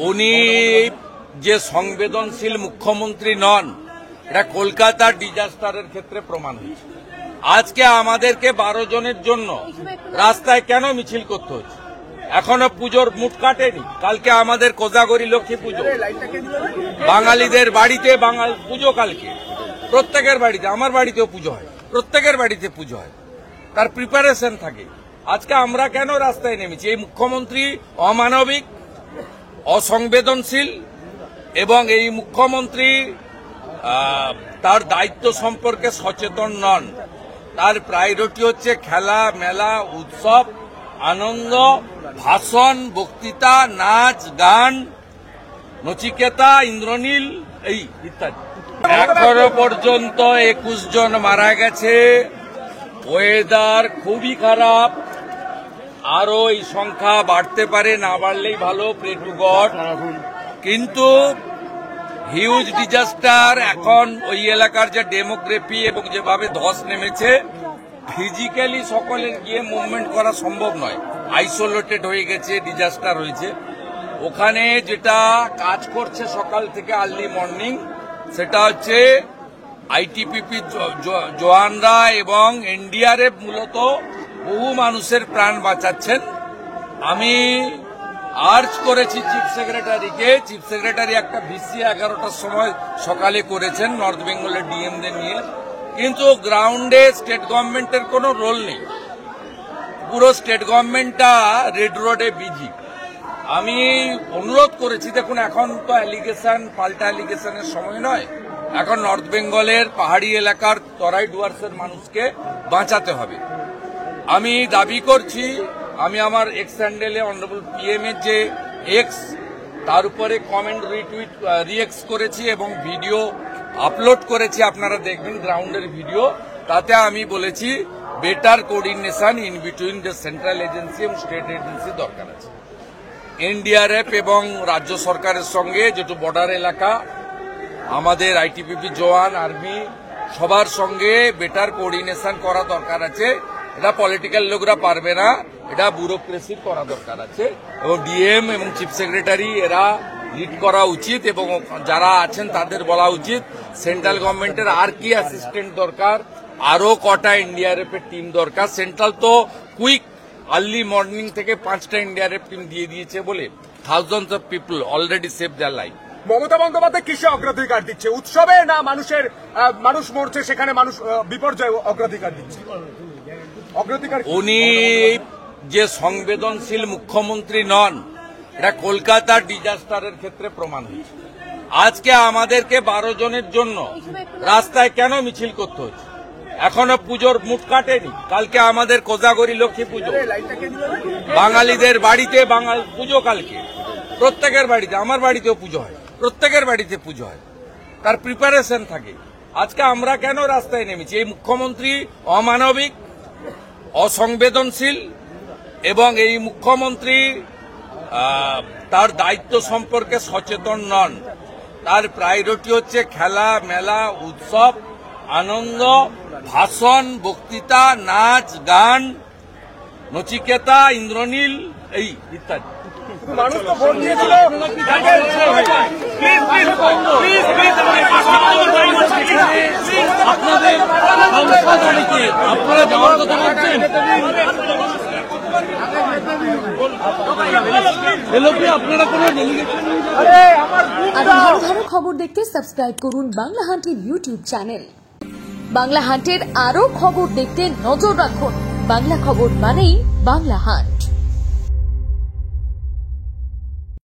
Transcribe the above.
উনি যে সংবেদনশীল মুখ্যমন্ত্রী নন, এটা কলকাতার ডিজাস্টারের ক্ষেত্রে প্রমাণ হয়েছে। আজকে আমাদেরকে 12 জনের জন্য রাস্তায় কেন মিছিল করতে হচ্ছে? এখনো পুজোর মুঠ কাটেনি। কালকে আমাদের কোজাগরী লক্ষ্মী পুজো, বাঙালিদের বাড়িতে পুজো কালকে, প্রত্যেকের বাড়িতে, আমার বাড়িতেও পুজো হয়, প্রত্যেকের বাড়িতে পুজো হয়, তার প্রিপারেশন থাকে। আজকে আমরা কেন রাস্তায় নেমেছি? এই মুখ্যমন্ত্রী অমানবিক, অসংবেদনশীল, এবং এই মুখ্যমন্ত্রী তার দায়িত্ব সম্পর্কে সচেতন নন। তার প্রায়োরিটি হচ্ছে খেলা, মেলা, উৎসব, আনন্দ, ভাষণ, বক্তৃতা, নাচ, গান, নচিকেতা, ইন্দ্রনীল, এই ইত্যাদি। এখনো পর্যন্ত 21 জন মারা গেছে। ওয়েদার খুবই খারাপ, আরো এই সংখ্যা বাড়তে পারে, না বাড়লেই ভালো, প্রে টু গড। কিন্তু হিউজ ডিজাস্টার। এখন ওই এলাকার যে ডেমোগ্রাফি এবং যেভাবে ধস নেমেছে, ফিজিক্যালি সকলের গিয়ে মুভমেন্ট করা সম্ভব নয়, আইসোলেটেড হয়ে গেছে, ডিজাস্টার হয়েছে। ওখানে যেটা কাজ করছে সকাল থেকে আর্লি মর্নিং, সেটা হচ্ছে আইটিপিপি জওয়ানরা এবং এনডিআরএফ মূলত বহু মানুষের প্রাণ বাঁচাচ্ছেন। আমি আর্জ করেছি চিফ সেক্রেটারিকে, চিফ সেক্রেটারি একটা ভিসি 11টার সময় সকালে করেছেন নর্থ বেঙ্গলের ডিএমদের নিয়ে, কিন্তু গ্রাউন্ডে স্টেট গভর্নমেন্টের কোনো রোল নেই। পুরো স্টেট গভর্নমেন্টটা রেড রোডে বিজি। আমি অনুরোধ করেছি, দেখুন এখন তো অ্যালিগেশন, পাল্টা অ্যালিগেশনের সময় নয়, এখন নর্থ বেঙ্গলের পাহাড়ি এলাকার তরাই ডুয়ার্সের মানুষকে বাঁচাতে হবে। আমি দাবি করছি, আমি আমার এক্স হ্যান্ডেলে অনারেবল পিএম এর যে এক্স, তার উপরে কমেন্ট রিটুইট রিএক্স করেছি এবং ভিডিও আপলোড করেছি, আপনারা দেখবেন গ্রাউন্ডের ভিডিও। তাতে আমি বলেছি better coordination in between the central agency এবং স্টেট এজেন্সি দরকার আছে। এনডিআরএফ এবং রাজ্য সরকারের সঙ্গে, যেটু বর্ডার এলাকা, আমাদের আইটিপিপি জওয়ান, আর্মি, সবার সঙ্গে বেটার কোঅর্ডিনেশন করা দরকার আছে। এটা পলিটিক্যাল লোকরা পারবে না, এটা ব্যুরোক্রেসি করা দরকার আছে, এবং ডিএম এবং চিফ সেক্রেটারি এরা লিড করা উচিত, এবং যারা আছেন তাদের বলা উচিত সেন্ট্রাল গভর্নমেন্টের আর কি অ্যাসিস্ট্যান্ট দরকার, আরো কটা এনডিআরএফ এর টিম দরকার। সেন্ট্রাল তো কুইক আর্লি মর্নিং থেকে 5টা এনডিআরএফ টিম দিয়ে দিয়েছে বলে thousands of people already save their life. Mamata Bandyopadhyay কিসে অগ্রাধিকার দিচ্ছে? উৎসবে, না মানুষ মরছে সেখানে মানুষ বিপর্যয় অগ্রাধিকার দিচ্ছে? উনি যে সংবেদনশীল মুখ্যমন্ত্রী নন, এটা কলকাতার ডিজাস্টারের ক্ষেত্রে প্রমাণ হয়েছে। আজকে আমাদেরকে 12 জনের জন্য রাস্তায় কেন মিছিল করতে হচ্ছে? এখনো পুজোর মুঠ কাটেনি। কালকে আমাদের কোজাগরী লক্ষ্মী পুজো, বাঙালিদের বাড়িতে পুজো কালকে, প্রত্যেকের বাড়িতে, আমার বাড়িতেও পুজো হয়, প্রত্যেকের বাড়িতে পুজো হয়, তার প্রিপারেশন থাকে। আজকে আমরা কেন রাস্তায় নেমেছি? এই মুখ্যমন্ত্রী অমানবিক, অসংবেদনশীল, এবং এই মুখ্যমন্ত্রী তার দায়িত্ব সম্পর্কে সচেতন নন। তার প্রায়োরিটি হচ্ছে খেলা, মেলা, উৎসব, আনন্দ, ভাষণ, বক্তৃতা, নাচ, গান, নচিকেতা, ইন্দ্রনীল, এই ইত্যাদি। মানুষ তো ভোট দিয়েছিল। আপনারা যাওয়ার কথা বলছেন, আরো ভালো খবর দেখতে সাবস্ক্রাইব করুন বাংলা হান্টের ইউটিউব চ্যানেল। বাংলা হান্টের আরো খবর দেখতে নজর রাখুন। বাংলা খবর মানেই বাংলা হান্ট।